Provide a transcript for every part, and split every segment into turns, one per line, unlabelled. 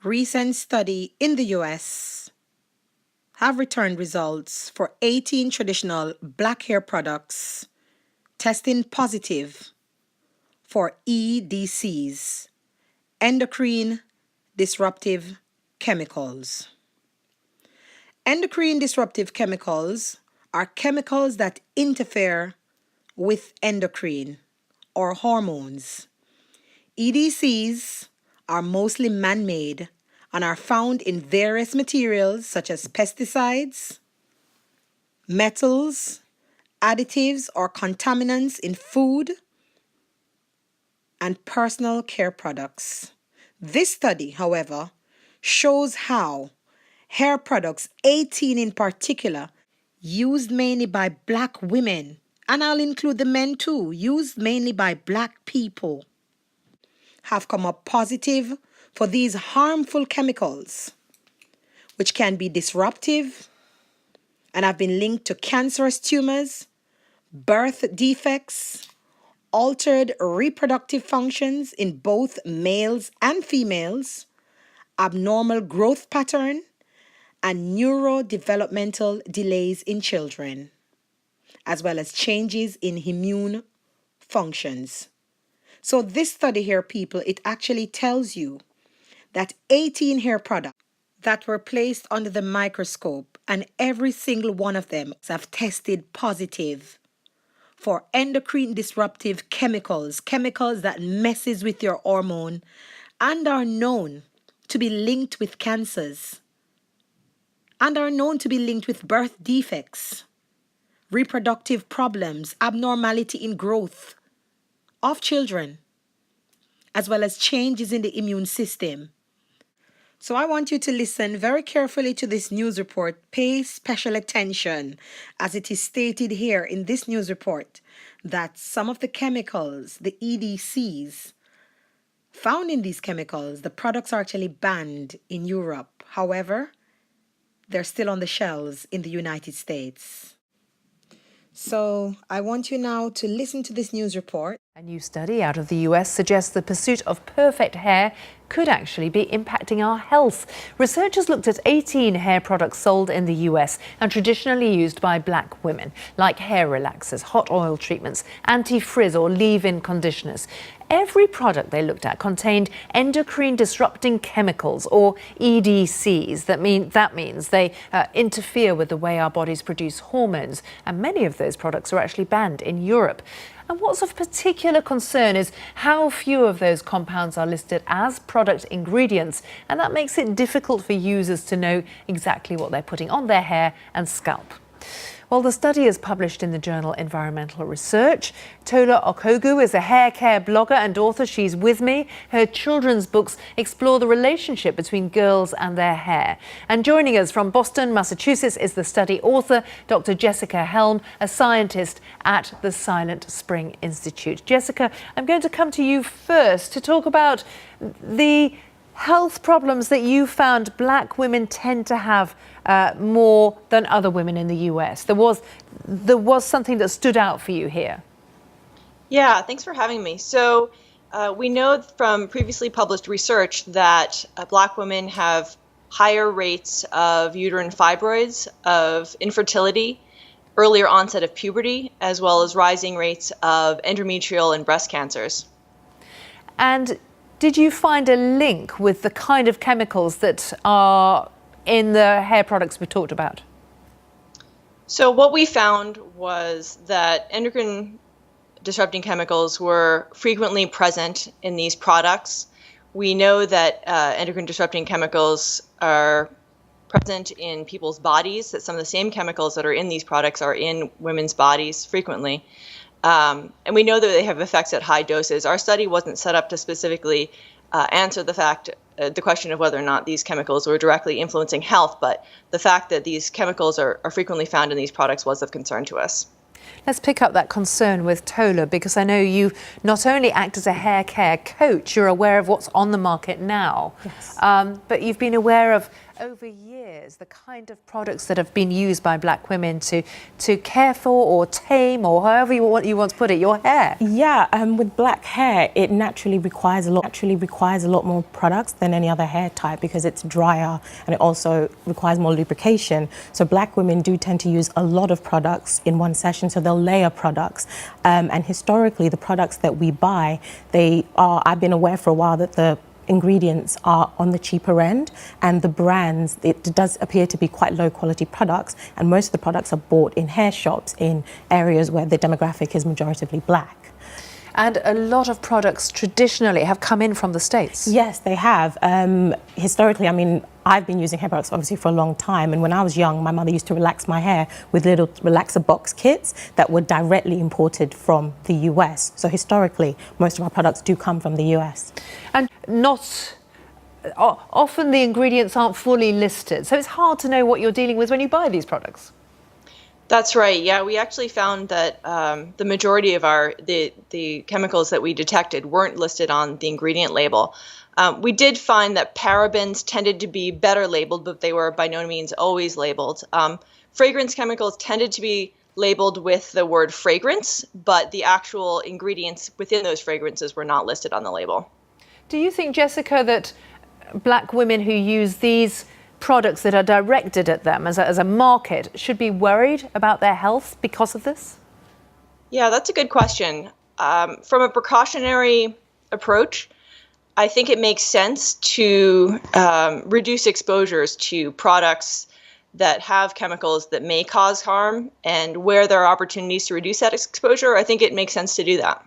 recent study in the US have returned results for 18 traditional black hair products testing positive for EDCs, endocrine disruptive chemicals. Endocrine disruptive chemicals are chemicals that interfere with endocrine or hormones. EDCs are mostly man-made and are found in various materials such as pesticides, metals, additives or contaminants in food and personal care products. This study, however, shows how hair products, 18 in particular, used mainly by black women, and I'll include the men too, used mainly by black people, have come up positive for these harmful chemicals, which can be disruptive and have been linked to cancerous tumors, birth defects, altered reproductive functions in both males and females, abnormal growth pattern, and neurodevelopmental delays in children, as well as changes in immune functions. So this study here, people, it actually tells you that 18 hair products that were placed under the microscope, and every single one of them have tested positive for endocrine disruptive chemicals, chemicals that messes with your hormone and are known to be linked with cancers and are known to be linked with birth defects, reproductive problems, abnormality in growth of children, as well as changes in the immune system. So I want you to listen very carefully to this news report. Pay special attention, as it is stated here in this news report that some of the chemicals, the EDCs, found in these chemicals, the products are actually banned in Europe. However, they're still on the shelves in the United States. So I want you now to listen to this news report.
A new study out of the US suggests the pursuit of perfect hair could actually be impacting our health. Researchers looked at 18 hair products sold in the US and traditionally used by black women, like hair relaxers, hot oil treatments, anti-frizz or leave-in conditioners. Every product they looked at contained endocrine disrupting chemicals, or EDCs. That means they interfere with the way our bodies produce hormones, and many of those products are actually banned in Europe. And what's of particular concern is how few of those compounds are listed as product ingredients, and that makes it difficult for users to know exactly what they're putting on their hair and scalp. Well, the study is published in the journal Environmental Research. Tola Okogu is a hair care blogger and author. She's with me. Her children's books explore the relationship between girls and their hair. And joining us from Boston, Massachusetts, is the study author, Dr. Jessica Helm, a scientist at the Silent Spring Institute. Jessica, I'm going to come to you first to talk about the health problems that you found black women tend to have more than other women in the US. There was something that stood out for you here.
Yeah, thanks for having me. So we know from previously published research that black women have higher rates of uterine fibroids, of infertility, earlier onset of puberty, as well as rising rates of endometrial and breast cancers.
And did you find a link with the kind of chemicals that are in the hair products we talked about?
So what we found was that endocrine disrupting chemicals were frequently present in these products. We know that endocrine disrupting chemicals are present in people's bodies, that some of the same chemicals that are in these products are in women's bodies frequently. And we know that they have effects at high doses. Our study wasn't set up to specifically answer the question of whether or not these chemicals were directly influencing health, but the fact that these chemicals are frequently found in these products was of concern to us.
Let's pick up that concern with Tola, because I know you not only act as a hair care coach, you're aware of what's on the market now.
Yes.
But you've been aware of, over years, the kind of products that have been used by black women to care for or tame, or however you want to put it, your hair.
Yeah, with black hair, it naturally requires a lot more products than any other hair type because it's drier and it also requires more lubrication. So black women do tend to use a lot of products in one session, so they'll layer products. And historically, the products that we buy, I've been aware for a while that the ingredients are on the cheaper end, and the brands, it does appear to be quite low quality products, and most of the products are bought in hair shops in areas where the demographic is majoritively black.
And a lot of products traditionally have come in from the States.
Yes, they have. Historically, I mean, I've been using hair products obviously for a long time, and when I was young, my mother used to relax my hair with little relaxer box kits that were directly imported from the US. So historically, most of our products do come from the US.
And often the ingredients aren't fully listed, so it's hard to know what you're dealing with when you buy these products.
That's right. Yeah, we actually found that the majority of the chemicals that we detected weren't listed on the ingredient label. We did find that parabens tended to be better labeled, but they were by no means always labeled. Fragrance chemicals tended to be labeled with the word fragrance, but the actual ingredients within those fragrances were not listed on the label.
Do you think, Jessica, that black women who use these products that are directed at them as a market should be worried about their health because of this?
Yeah, that's a good question. From a precautionary approach, I think it makes sense to reduce exposures to products that have chemicals that may cause harm, and where there are opportunities to reduce that exposure, I think it makes sense to do that.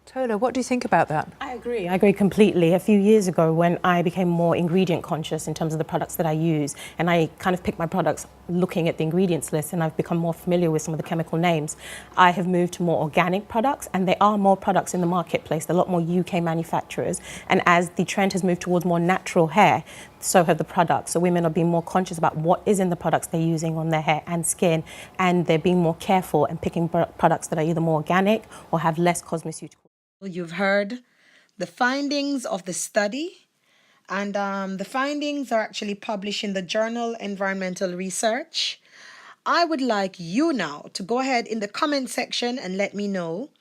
Tola, what do you think about that?
I agree completely. A few years ago, when I became more ingredient conscious in terms of the products that I use, and I kind of picked my products looking at the ingredients list, and I've become more familiar with some of the chemical names, I have moved to more organic products, and there are more products in the marketplace. There are a lot more UK manufacturers, and as the trend has moved towards more natural hair, so have the products. So women are being more conscious about what is in the products they're using on their hair and skin, and they're being more careful and picking products that are either more organic or have less cosmeceutical.
You've heard the findings of the study, and the findings are actually published in the journal Environmental Research. I would like you now to go ahead in the comment section and let me know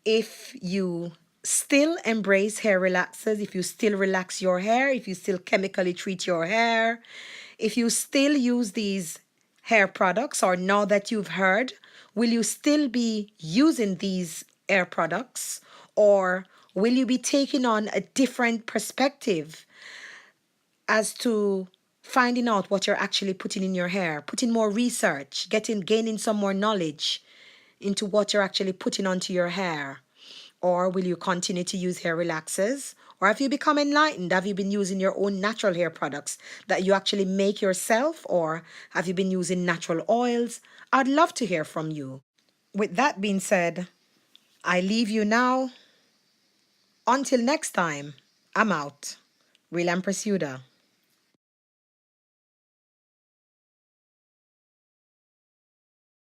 if you still embrace hair relaxers, if you still relax your hair, if you still chemically treat your hair, if you still use these hair products, or now that you've heard, will you still be using these hair products, or will you be taking on a different perspective as to finding out what you're actually putting in your hair, putting more research, gaining some more knowledge into what you're actually putting onto your hair? Or will you continue to use hair relaxers? Or have you become enlightened? Have you been using your own natural hair products that you actually make yourself? Or have you been using natural oils? I'd love to hear from you. With that being said, I leave you now. Until next time, I'm out. Real Empress Yuda.